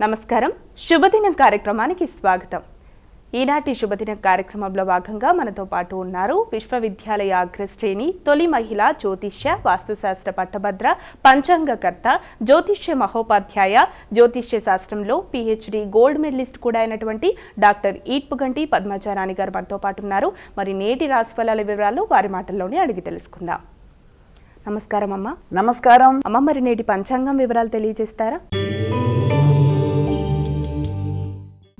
నమస్కారం, శుభదినం కార్యక్రమానికి స్వాగతం. ఈనాటి శుభదినం కార్యక్రమంలో భాగంగా మనతో పాటు ఉన్నారు విశ్వవిద్యాలయ అగ్రశ్రేణి తొలి మహిళా జ్యోతిష్య వాస్తుశాస్త్ర పట్టభద్ర పంచాంగకర్త జ్యోతిష్య మహోపాధ్యాయ జ్యోతిష్య శాస్త్రంలో PhD గోల్డ్ మెడలిస్ట్ కూడా అయినటువంటి డాక్టర్ ఈట్పుగంటి పద్మజారాణి గారు మనతో పాటు ఉన్నారు. మరి నేటి రాశిఫలాల వివరాలు వారి మాటల్లోనే అడిగి తెలుసుకుందాం. నమస్కారం అమ్మ. నమస్కారం అమ్మ. మరి నేటి పంచాంగం వివరాలు తెలియజేస్తారా?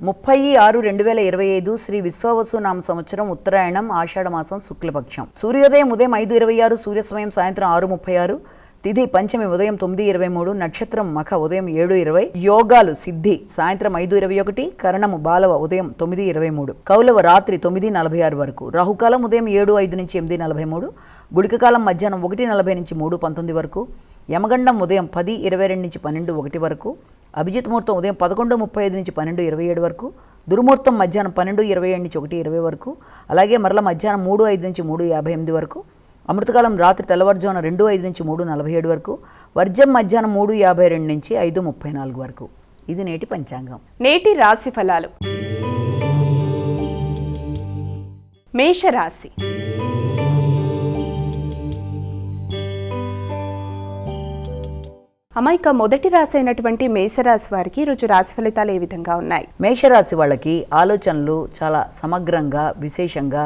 30/6/2025 శ్రీ విశ్వావసు నామ సంవత్సరం ఉత్తరాయణం ఆషాఢమాసం శుక్లపక్షం. సూర్యోదయం ఉదయం 5:26, సూర్య సమయం సాయంత్రం 6:36, తిథి పంచమి ఉదయం 9:23, నక్షత్రం మఖ ఉదయం 7:20, యోగాలు సిద్ధి సాయంత్రం 5:21, కరణము బాలవ ఉదయం 9:23, కౌలవ రాత్రి 9:46 వరకు, రాహుకాలం ఉదయం 7:05 నుంచి 8:43, గుళికకాలం మధ్యాహ్నం 1:40 నుంచి 3:19 వరకు, యమగండం ఉదయం 10:22 నుంచి 12:01 వరకు, అభిజిత్ ముహూర్తం ఉదయం 11:35 నుంచి 12:27 వరకు, దుర్ముహూర్తం మధ్యాహ్నం 12:27 నుంచి 1:20 వరకు, అలాగే మరల మధ్యాహ్నం 3:05 నుంచి 3:58 వరకు, అమృతకాలం రాత్రి తెల్లవారుజామున 2:05 నుంచి 3:47 వరకు, వర్జం మధ్యాహ్నం 3:52 నుంచి 5:34 వరకు. ఇది నేటి పంచాంగం. నేటి రాశి ఫలాలు. మేషరాశి. అమ్మాయిక మొదటి రాశి అయినటువంటి మేషరాశి వారికి ఈరోజు రాశి ఫలితాలు ఏ విధంగా ఉన్నాయి? మేషరాశి వాళ్ళకి ఆలోచనలు చాలా సమగ్రంగా విశేషంగా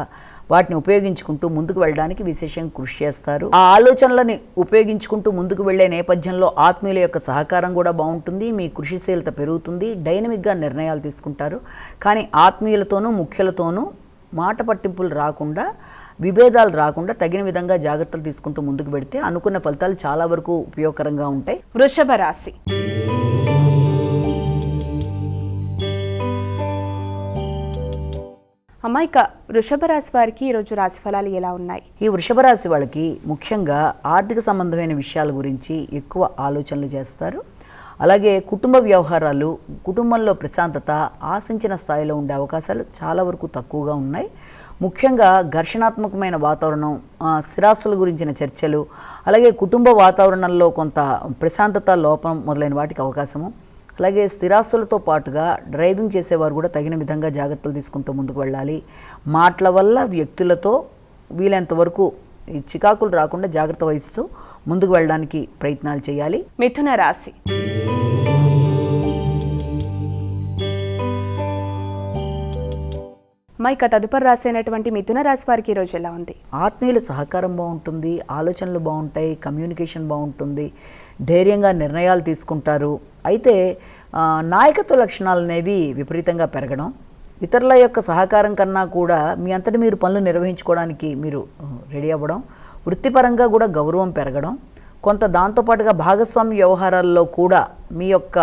వాటిని ఉపయోగించుకుంటూ ముందుకు వెళ్ళడానికి విశేషంగా కృషి చేస్తారు. ఆ ఆలోచనలని ఉపయోగించుకుంటూ ముందుకు వెళ్లే నేపథ్యంలో ఆత్మీయుల యొక్క సహకారం కూడా బాగుంటుంది. మీ కృషిశీలత పెరుగుతుంది. డైనమిక్గా నిర్ణయాలు తీసుకుంటారు. కానీ ఆత్మీయులతోనూ ముఖ్యులతోనూ మాట పట్టింపులు రాకుండా, విభేదాలు రాకుండా తగిన విధంగా జాగ్రత్తలు తీసుకుంటూ ముందుకు పెడితే అనుకున్న ఫలితాలు చాలా వరకు ఉపయోగకరంగా ఉంటాయి. వృషభ రాశి. అమ్మాయిక వృషభ రాశి వారికి ఈరోజు రాశి ఫలాలు ఎలా ఉన్నాయి? ఈ వృషభ రాశి వాళ్ళకి ముఖ్యంగా ఆర్థిక సంబంధమైన విషయాల గురించి ఎక్కువ ఆలోచనలు చేస్తారు. అలాగే కుటుంబ వ్యవహారాలు, కుటుంబంలో ప్రశాంతత ఆశించిన స్థాయిలో ఉండే అవకాశాలు చాలా వరకు తక్కువగా ఉన్నాయి. ముఖ్యంగా ఘర్షణాత్మకమైన వాతావరణం, స్థిరాస్తుల గురించిన చర్చలు, అలాగే కుటుంబ వాతావరణంలో కొంత ప్రశాంతత లోపం మొదలైన వాటికి అవకాశము. అలాగే స్థిరాస్తులతో పాటుగా డ్రైవింగ్ చేసేవారు కూడా తగిన విధంగా జాగ్రత్తలు తీసుకుంటూ ముందుకు వెళ్ళాలి. మాటల వల్ల వ్యక్తులతో వీలైనంత వరకు చికాకులు రాకుండా జాగ్రత్త వహిస్తూ ముందుకు వెళ్ళడానికి ప్రయత్నాలు చేయాలి. మిథున రాశి. మైక తదుపరి రాశి అయినటువంటి మిథున రాశి వారికి ఈరోజు ఎలా ఉంది? ఆత్మీయుల సహకారం బాగుంటుంది, ఆలోచనలు బాగుంటాయి, కమ్యూనికేషన్ బాగుంటుంది, ధైర్యంగా నిర్ణయాలు తీసుకుంటారు. అయితే నాయకత్వ లక్షణాలు అనేవి విపరీతంగా పెరగడం, ఇతరుల యొక్క సహకారం కన్నా కూడా మీ అంతటి మీరు పనులు నిర్వహించుకోవడానికి మీరు రెడీ అవ్వడం, వృత్తిపరంగా కూడా గౌరవం పెరగడం, కొంత దాంతోపాటుగా భాగస్వామ్య వ్యవహారాల్లో కూడా మీ యొక్క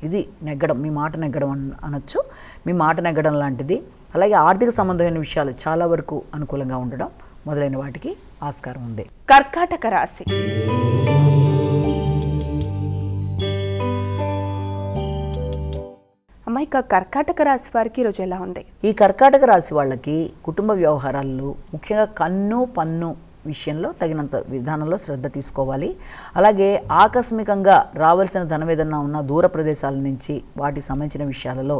ఇది నెగ్గడం, మీ మాట నెగ్గడం అనొచ్చు, మీ మాట నెగ్గడం లాంటిది. అలాగే ఆర్థిక సంబంధమైన విషయాలు చాలా వరకు అనుకూలంగా ఉండడం మొదలైన వాటికి ఆస్కారం ఉంది. కర్కాటక రాశి. అమ్మాయిక కర్కాటక రాశి వారికి ఈరోజు ఎలా ఉంది? ఈ కర్కాటక రాశి వాళ్ళకి కుటుంబ వ్యవహారాల్లో ముఖ్యంగా కన్ను పన్ను విషయంలో తగినంత విధానంలో శ్రద్ధ తీసుకోవాలి. అలాగే ఆకస్మికంగా రావాల్సిన ధనం ఏదన్నా ఉన్న దూర ప్రదేశాల నుంచి వాటికి సంబంధించిన విషయాలలో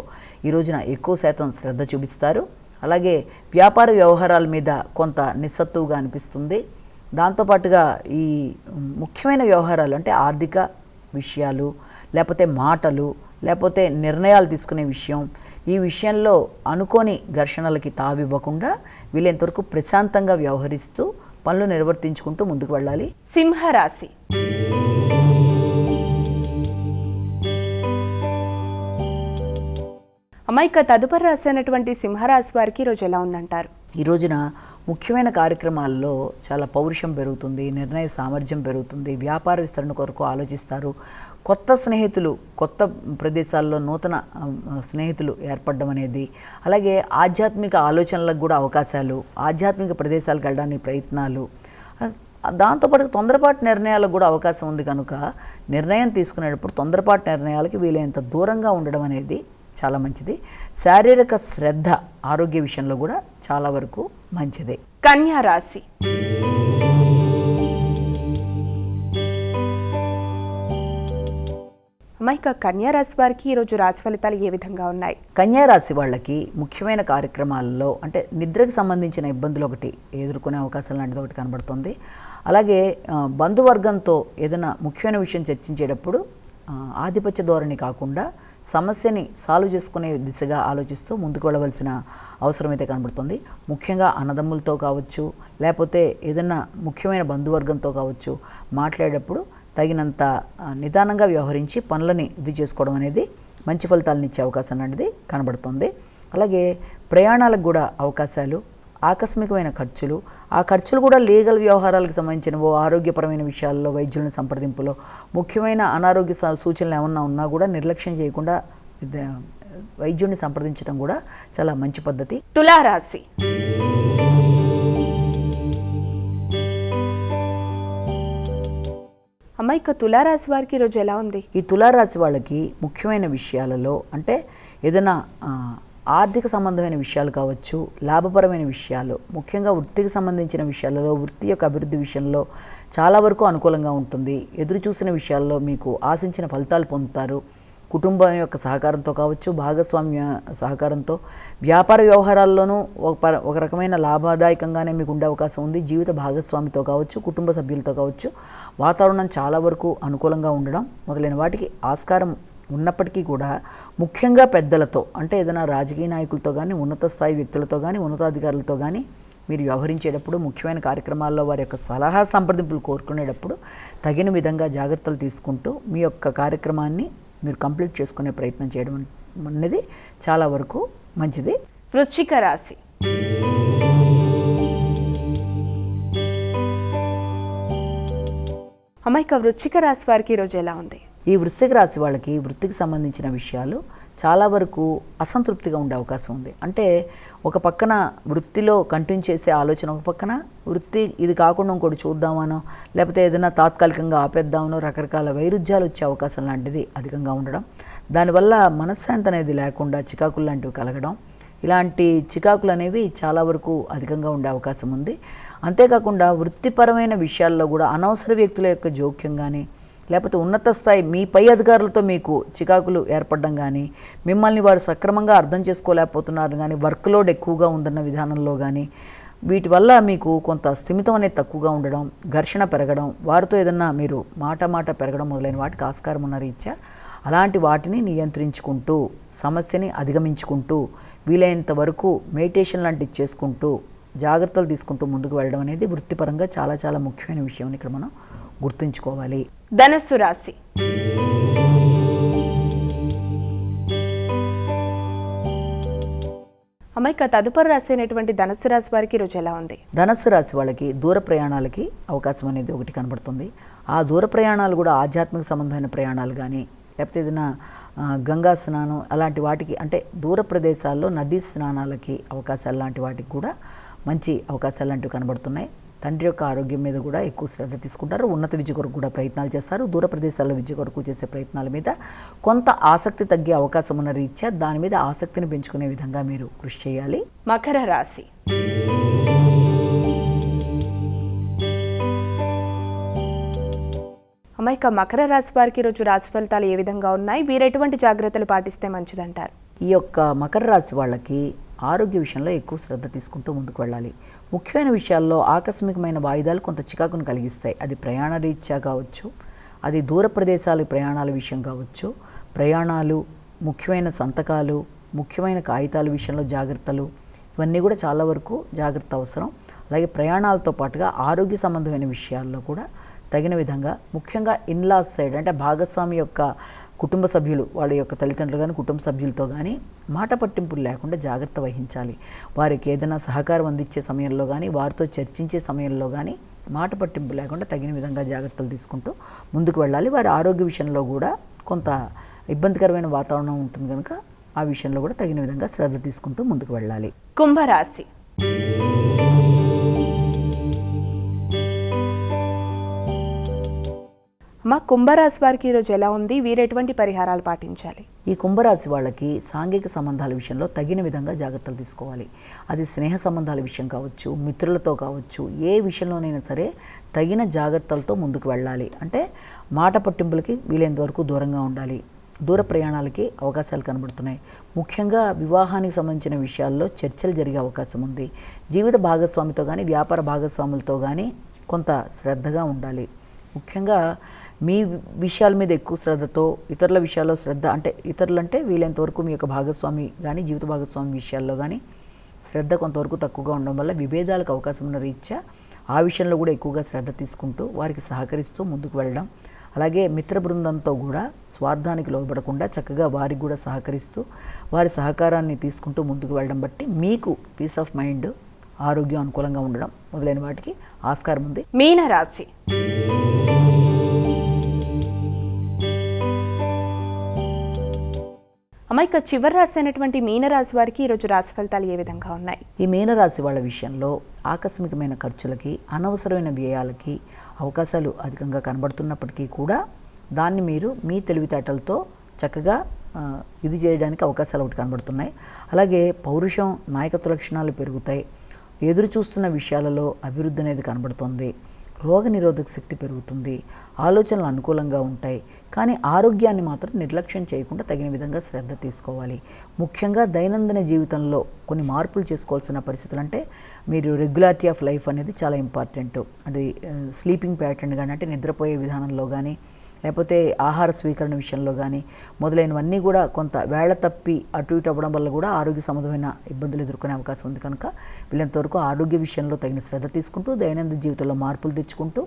ఈ రోజున ఎక్కువ శాతం శ్రద్ధ చూపిస్తారు. అలాగే వ్యాపార వ్యవహారాల మీద కొంత నిస్సత్తువుగా అనిపిస్తుంది. దాంతోపాటుగా ఈ ముఖ్యమైన వ్యవహారాలు అంటే ఆర్థిక విషయాలు, లేకపోతే మాటలు, లేకపోతే నిర్ణయాలు తీసుకునే విషయం, ఈ విషయంలో అనుకోని ఘర్షణలకి తావివ్వకుండా వీలైనంతవరకు ప్రశాంతంగా వ్యవహరిస్తూ పనులు నిర్వర్తించుకుంటూ ముందుకు వెళ్ళాలి. సింహరాశి. అమ్మాయిక తదుపరి రాశి అయినటువంటి సింహరాశి వారికి ఈరోజు ఎలా ఉందంటారు? ఈ రోజున ముఖ్యమైన కార్యక్రమాల్లో చాలా పౌరుషం పెరుగుతుంది, నిర్ణయ సామర్థ్యం పెరుగుతుంది, వ్యాపార విస్తరణ కొరకు ఆలోచిస్తారు. కొత్త స్నేహితులు, కొత్త ప్రదేశాల్లో నూతన స్నేహితులు ఏర్పడడం అనేది, అలాగే ఆధ్యాత్మిక ఆలోచనలకు కూడా అవకాశాలు, ఆధ్యాత్మిక ప్రదేశాలకు వెళ్ళడానికి ప్రయత్నాలు, దాంతోపాటు తొందరపాటు నిర్ణయాలకు కూడా అవకాశం ఉంది. కనుక నిర్ణయం తీసుకునేటప్పుడు తొందరపాటు నిర్ణయాలకి వీలైనంత దూరంగా ఉండడం అనేది చాలా మంచిది. శారీరక శ్రద్ధ ఆరోగ్య విషయంలో కూడా చాలా వరకు మంచిదే. కన్యా రాశి. అమ్మ, ఇక కన్యా రాశి వారికి ఈరోజు రాశి ఫలితాలు ఏ విధంగా ఉన్నాయి? కన్యా రాశి వాళ్ళకి ముఖ్యమైన కార్యక్రమాల్లో అంటే నిద్రకు సంబంధించిన ఇబ్బందులు ఒకటి ఎదుర్కొనే అవకాశం లాంటిది ఒకటి కనబడుతుంది. అలాగే బంధువర్గంతో ఏదైనా ముఖ్యమైన విషయం చర్చించేటప్పుడు ఆధిపత్య ధోరణి కాకుండా సమస్యని సాల్వ్ చేసుకునే దిశగా ఆలోచిస్తూ ముందుకు వెళ్ళవలసిన అవసరం అయితే కనబడుతుంది. ముఖ్యంగా అన్నదమ్ములతో కావచ్చు, లేకపోతే ఏదైనా ముఖ్యమైన బంధువర్గంతో కావచ్చు, మాట్లాడేటప్పుడు తగినంత నిదానంగా వ్యవహరించి పనులని ఇది చేసుకోవడం అనేది మంచి ఫలితాలను ఇచ్చే అవకాశం అనేది కనబడుతుంది. అలాగే ప్రయాణాలకు కూడా అవకాశాలు, ఆకస్మికమైన ఖర్చులు, ఆ ఖర్చులు కూడా లీగల్ వ్యవహారాలకు సంబంధించినవో, ఆరోగ్యపరమైన విషయాల్లో వైద్యులను సంప్రదింపులో ముఖ్యమైన అనారోగ్య సూచనలు ఏమన్నా ఉన్నా కూడా నిర్లక్ష్యం చేయకుండా వైద్యుడిని సంప్రదించడం కూడా చాలా మంచి పద్ధతి. తులారాశి. అమ్మ, ఇక తులారాశి వారికి ఈరోజు ఎలా ఉంది? ఈ తులారాశి వాళ్ళకి ముఖ్యమైన విషయాలలో అంటే ఏదైనా ఆర్థిక సంబంధమైన విషయాలు కావచ్చు, లాభపరమైన విషయాలు, ముఖ్యంగా వృత్తికి సంబంధించిన విషయాలలో, వృత్తి యొక్క అభివృద్ధి విషయంలో చాలా వరకు అనుకూలంగా ఉంటుంది. ఎదురు చూసిన విషయాల్లో మీకు ఆశించిన ఫలితాలు పొందుతారు. కుటుంబం యొక్క సహకారంతో కావచ్చు, భాగస్వామ్య సహకారంతో వ్యాపార వ్యవహారాల్లోనూ ఒక రకమైన లాభదాయకంగానే మీకు ఉండే అవకాశం ఉంది. జీవిత భాగస్వామితో కావచ్చు, కుటుంబ సభ్యులతో కావచ్చు వాతావరణం చాలా వరకు అనుకూలంగా ఉండడం మొదలైన వాటికి ఆస్కారం ఉన్నప్పటికీ కూడా ముఖ్యంగా పెద్దలతో అంటే ఏదైనా రాజకీయ నాయకులతో కానీ, ఉన్నత స్థాయి వ్యక్తులతో కానీ, ఉన్నతాధికారులతో కానీ మీరు వ్యవహరించేటప్పుడు, ముఖ్యమైన కార్యక్రమాల్లో వారి యొక్క సలహా సంప్రదింపులు కోరుకునేటప్పుడు తగిన విధంగా జాగ్రత్తలు తీసుకుంటూ మీ యొక్క కార్యక్రమాన్ని మీరు కంప్లీట్ చేసుకునే ప్రయత్నం చేయడం అనేది చాలా వరకు మంచిది. వృశ్చిక రాశి. అమ్మ, ఇక వృశ్చిక రాశి వారికి ఈరోజు ఎలా ఉంది? ఈ వృశ్చిక రాశి వాళ్ళకి వృత్తికి సంబంధించిన విషయాలు చాలా వరకు అసంతృప్తిగా ఉండే అవకాశం ఉంది. అంటే ఒక పక్కన వృత్తిలో కంటిన్యూ చేసే ఆలోచన, ఒక పక్కన వృత్తి ఇది కాకుండా ఇంకోటి చూద్దామనో, లేకపోతే ఏదైనా తాత్కాలికంగా ఆపేద్దామనో రకరకాల వైరుధ్యాలు వచ్చే అవకాశం లాంటిది అధికంగా ఉండడం, దానివల్ల మనశ్శాంతి అనేది లేకుండా చికాకులు లాంటివి కలగడం, ఇలాంటి చికాకులు అనేవి చాలా వరకు అధికంగా ఉండే అవకాశం ఉంది. అంతేకాకుండా వృత్తిపరమైన విషయాల్లో కూడా అనవసర వ్యక్తుల యొక్క జోక్యం కానీ, లేకపోతే ఉన్నత స్థాయి మీ పై అధికారులతో మీకు చికాకులు ఏర్పడడం కానీ, మిమ్మల్ని వారు సక్రమంగా అర్థం చేసుకోలేకపోతున్నారు కానీ, వర్క్ లోడ్ ఎక్కువగా ఉందన్న విధానంలో కానీ, వీటి వల్ల మీకు కొంత స్థిమితం అనేది తక్కువగా ఉండడం, ఘర్షణ పెరగడం, వారితో ఏదన్నా మీరు మాట పెరగడం మొదలైన వాటికి ఆస్కారం ఉన్న రీత్యా అలాంటి వాటిని నియంత్రించుకుంటూ, సమస్యని అధిగమించుకుంటూ, వీలైనంత వరకు మెడిటేషన్ లాంటివి చేసుకుంటూ, జాగ్రత్తలు తీసుకుంటూ ముందుకు వెళ్ళడం అనేది వృత్తిపరంగా చాలా చాలా ముఖ్యమైన విషయం ఇక్కడ మనం గుర్తుంచుకోవాలి. ధనస్సు రాశి. అమ్మ, ఇక తదుపరి రాశి అయినటువంటి ధనస్సు రాశి వారికి ఈరోజు ఎలా ఉంది? ధనస్సు రాశి వాళ్ళకి దూర ప్రయాణాలకి అవకాశం అనేది ఒకటి కనబడుతుంది. ఆ దూర ప్రయాణాలు కూడా ఆధ్యాత్మిక సంబంధమైన ప్రయాణాలు కానీ, లేకపోతే ఏదైనా గంగా స్నానం అలాంటి వాటికి అంటే దూర ప్రదేశాల్లో నదీ స్నానాలకి అవకాశాలు లాంటి వాటికి కూడా మంచి అవకాశాలు లాంటివి కనబడుతున్నాయి. తండ్రి యొక్క ఆరోగ్యం మీద కూడా ఎక్కువ శ్రద్ధ తీసుకుంటారు. ఉన్నత విద్య కొరకు కూడా ప్రయత్నాలు చేస్తారు. దూర ప్రదేశాల్లో విద్య కొరకు చేసే ప్రయత్నాల మీద కొంత ఆసక్తి తగ్గే అవకాశం ఉన్న రీత్యా దాని మీద ఆసక్తిని పెంచుకునే విధంగా మీరు కృషి చేయాలి. మకర రాశి. అమ్మ, ఇక మకర రాశి వారికి ఈరోజు రాశి ఫలితాలు ఏ విధంగా ఉన్నాయి? వీరు ఎటువంటి జాగ్రత్తలు పాటిస్తే మంచిదంటారు? ఈ యొక్క మకర రాశి వాళ్ళకి ఆరోగ్య విషయంలో ఎక్కువ శ్రద్ధ తీసుకుంటూ ముందుకు వెళ్ళాలి. ముఖ్యమైన విషయాల్లో ఆకస్మికమైన వాయిదాలు కొంత చికాకును కలిగిస్తాయి. అది ప్రయాణ రీత్యా కావచ్చు, అది దూర ప్రదేశాల ప్రయాణాల విషయం కావచ్చు, ప్రయాణాలు, ముఖ్యమైన సంతకాలు, ముఖ్యమైన కాగితాల విషయంలో జాగ్రత్తలు, ఇవన్నీ కూడా చాలా వరకు జాగ్రత్త అవసరం. అలాగే ప్రయాణాలతో పాటుగా ఆరోగ్య సంబంధమైన విషయాల్లో కూడా తగిన విధంగా, ముఖ్యంగా ఇన్లాస్ సైడ్ అంటే భాగస్వామి యొక్క కుటుంబ సభ్యులు, వాళ్ళ యొక్క తల్లిదండ్రులు కానీ కుటుంబ సభ్యులతో కానీ మాట పట్టింపులు లేకుండా జాగ్రత్త వహించాలి. వారికి ఏదైనా సహకారం అందించే సమయంలో కానీ, వారితో చర్చించే సమయంలో కానీ మాట పట్టింపు లేకుండా తగిన విధంగా జాగ్రత్తలు తీసుకుంటూ ముందుకు వెళ్ళాలి. వారి ఆరోగ్య విషయంలో కూడా కొంత ఇబ్బందికరమైన వాతావరణం ఉంటుంది కనుక ఆ విషయంలో కూడా తగిన విధంగా శ్రద్ధ తీసుకుంటూ ముందుకు వెళ్ళాలి. కుంభరాశి. మా కుంభరాశి వారికి ఈరోజు ఎలా ఉంది? వీరు ఎటువంటి పరిహారాలు పాటించాలి? ఈ కుంభరాశి వాళ్ళకి సాంఘిక సంబంధాల విషయంలో తగిన విధంగా జాగ్రత్తలు తీసుకోవాలి. అది స్నేహ సంబంధాల విషయం కావచ్చు, మిత్రులతో కావచ్చు, ఏ విషయంలోనైనా సరే తగిన జాగ్రత్తలతో ముందుకు వెళ్ళాలి. అంటే మాట పట్టింపులకి వీలైనంత వరకు దూరంగా ఉండాలి. దూర ప్రయాణాలకి అవకాశాలు కనబడుతున్నాయి. ముఖ్యంగా వివాహానికి సంబంధించిన విషయాల్లో చర్చలు జరిగే అవకాశం ఉంది. జీవిత భాగస్వామితో కానీ వ్యాపార భాగస్వాములతో కానీ కొంత శ్రద్ధగా ఉండాలి. ముఖ్యంగా మీ విషయాల మీద ఎక్కువ శ్రద్ధతో ఇతరుల విషయాల్లో శ్రద్ధ అంటే ఇతరులంటే వీలైనంతవరకు మీ యొక్క భాగస్వామి కానీ జీవిత భాగస్వామి విషయాల్లో కానీ శ్రద్ధ కొంతవరకు తక్కువగా ఉండడం వల్ల విభేదాలకు అవకాశం ఉన్న రీత్యా ఆ విషయంలో కూడా ఎక్కువగా శ్రద్ధ తీసుకుంటూ వారికి సహకరిస్తూ ముందుకు వెళ్ళడం, అలాగే మిత్ర బృందంతో కూడా స్వార్థానికి లోబడకుండా చక్కగా వారికి కూడా సహకరిస్తూ వారి సహకారాన్ని తీసుకుంటూ ముందుకు వెళ్ళడం బట్టి మీకు పీస్ ఆఫ్ మైండ్, ఆరోగ్యం అనుకూలంగా ఉండడం మొదలైన వాటికి ఆస్కారం ఉంది. మీనరాశి. అమ్మాయిక చివరి రాశి అయినటువంటి మీనరాశి వారికి ఈరోజు రాశి ఫలితాలు ఏ విధంగా ఉన్నాయి? ఈ మీనరాశి వాళ్ళ విషయంలో ఆకస్మికమైన ఖర్చులకి, అనవసరమైన వ్యయాలకి అవకాశాలు అధికంగా కనబడుతున్నప్పటికీ కూడా దాన్ని మీరు మీ తెలివితేటలతో చక్కగా ఇది చేయడానికి అవకాశాలు ఒకటి కనబడుతున్నాయి. అలాగే పౌరుషం, నాయకత్వ లక్షణాలు పెరుగుతాయి. ఎదురు చూస్తున్న విషయాలలో అభివృద్ధి అనేది కనబడుతుంది. రోగనిరోధక శక్తి పెరుగుతుంది. ఆలోచనలు అనుకూలంగా ఉంటాయి. కానీ ఆరోగ్యాన్ని మాత్రం నిర్లక్ష్యం చేయకుండా తగిన విధంగా శ్రద్ధ తీసుకోవాలి. ముఖ్యంగా దైనందిన జీవితంలో కొన్ని మార్పులు చేసుకోవాల్సిన పరిస్థితులు అంటే మీరు రెగ్యులారిటీ ఆఫ్ లైఫ్ అనేది చాలా ఇంపార్టెంట్. అది స్లీపింగ్ ప్యాటర్న్ కానీ అంటే నిద్రపోయే విధానంలో కానీ లేకపోతే ఆహార స్వీకరణ విషయంలో కానీ మొదలైనవన్నీ కూడా కొంత వేళ తప్పి అటు ఇటు అవ్వడం వల్ల కూడా ఆరోగ్య సంబంధమైన ఇబ్బందులు ఎదుర్కొనే అవకాశం ఉంది. కనుక వీళ్ళంతవరకు ఆరోగ్య విషయంలో తగిన శ్రద్ధ తీసుకుంటూ దైనందిన జీవితంలో మార్పులు తెచ్చుకుంటూ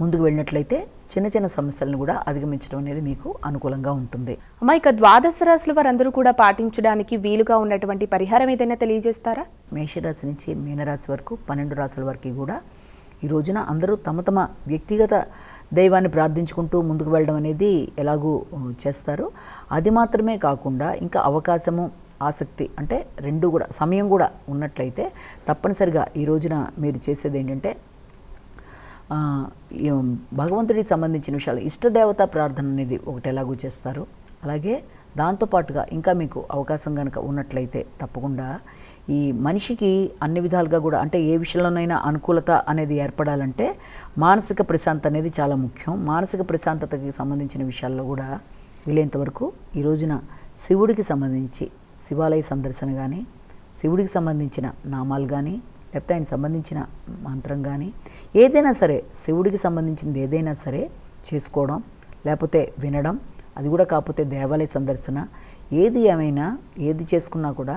ముందుకు వెళ్ళినట్లయితే చిన్న చిన్న సమస్యలను కూడా అధిగమించడం అనేది మీకు అనుకూలంగా ఉంటుంది. అమ్మా, ఇక ద్వాదశ రాశుల వారందరూ కూడా పాటించడానికి వీలుగా ఉన్నటువంటి పరిహారం ఏదైనా తెలియజేస్తారా? మేషరాశి నుంచి మీనరాశి వరకు 12 రాశుల వరకు కూడా ఈ రోజున అందరూ తమ తమ వ్యక్తిగత దైవాన్ని ప్రార్థించుకుంటూ ముందుకు వెళ్ళడం అనేది ఎలాగూ చేస్తారు. అది మాత్రమే కాకుండా ఇంకా అవకాశము, ఆసక్తి అంటే రెండు కూడా సమయం కూడా ఉన్నట్లయితే తప్పనిసరిగా ఈ రోజున మీరు చేసేది ఏంటంటే భగవంతుడికి సంబంధించిన విషయాలు ఇష్టదేవతా ప్రార్థన అనేది ఒకటి ఎలాగూ చేస్తారు. అలాగే దాంతోపాటుగా ఇంకా మీకు అవకాశం కనుక ఉన్నట్లయితే తప్పకుండా ఈ మనిషికి అన్ని విధాలుగా కూడా అంటే ఏ విషయంలోనైనా అనుకూలత అనేది ఏర్పడాలంటే మానసిక ప్రశాంతత అనేది చాలా ముఖ్యం. మానసిక ప్రశాంతతకి సంబంధించిన విషయాల్లో కూడా వీలైనంతవరకు ఈ రోజున శివుడికి సంబంధించి శివాలయ సందర్శన కానీ, శివుడికి సంబంధించిన నామాలు కానీ, లేకపోతే ఆయనకు సంబంధించిన మంత్రం కానీ ఏదైనా సరే శివుడికి సంబంధించింది ఏదైనా సరే చేసుకోవడం, లేకపోతే వినడం, అది కూడా కాకపోతే దేవాలయ సందర్శన, ఏది ఏమైనా ఏది చేసుకున్నా కూడా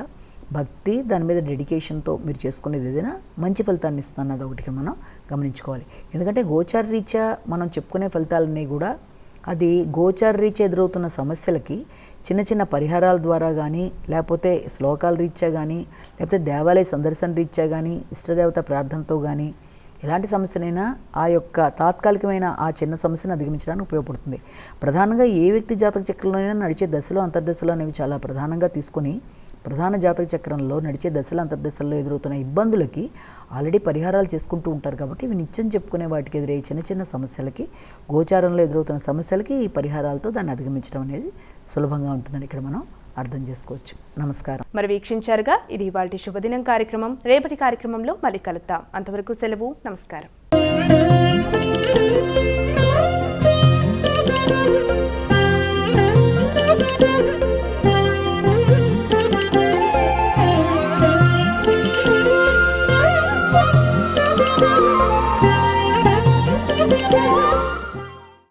భక్తి దాని మీద డెడికేషన్తో మీరు చేసుకునేది ఏదైనా మంచి ఫలితాన్ని ఇస్తున్నది ఒకటి మనం గమనించుకోవాలి. ఎందుకంటే గోచార రీత్యా మనం చెప్పుకునే ఫలితాలన్నీ కూడా అది గోచార రీత్యా ఎదురవుతున్న సమస్యలకి చిన్న చిన్న పరిహారాల ద్వారా కానీ, లేకపోతే శ్లోకాల రీత్యా కానీ, లేకపోతే దేవాలయ సందర్శన రీత్యా కానీ, ఇష్టదేవత ప్రార్థనతో కానీ ఎలాంటి సమస్యనైనా ఆ యొక్క తాత్కాలికమైన ఆ చిన్న సమస్యను అధిగమించడానికి ఉపయోగపడుతుంది. ప్రధానంగా ఏ వ్యక్తి జాతక చక్రంలోనైనా నడిచే దశలు అంతర్దశలు అనేవి చాలా ప్రధానంగా తీసుకొని ప్రధాన జాతక చక్రంలో నడిచే దశలు అంతర్దశల్లో ఎదురవుతున్న ఇబ్బందులకి ఆల్రెడీ పరిహారాలు చేసుకుంటూ ఉంటారు. కాబట్టి ఇవి నిత్యం చెప్పుకునే వాటికి ఎదురయ్యే చిన్న చిన్న సమస్యలకి, గోచారంలో ఎదురవుతున్న సమస్యలకి ఈ పరిహారాలతో దాన్ని అధిగమించడం అనేది సులభంగా ఉంటుందని ఇక్కడ మనం అర్థం చేసుకోవచ్చు. నమస్కారం. మరి వీక్షించారుగా, ఇది ఇవాల్టి శుభదినం కార్యక్రమం. రేపటి కార్యక్రమంలో మళ్ళీ కలుద్దాం. అంతవరకు సెలవు. నమస్కారం.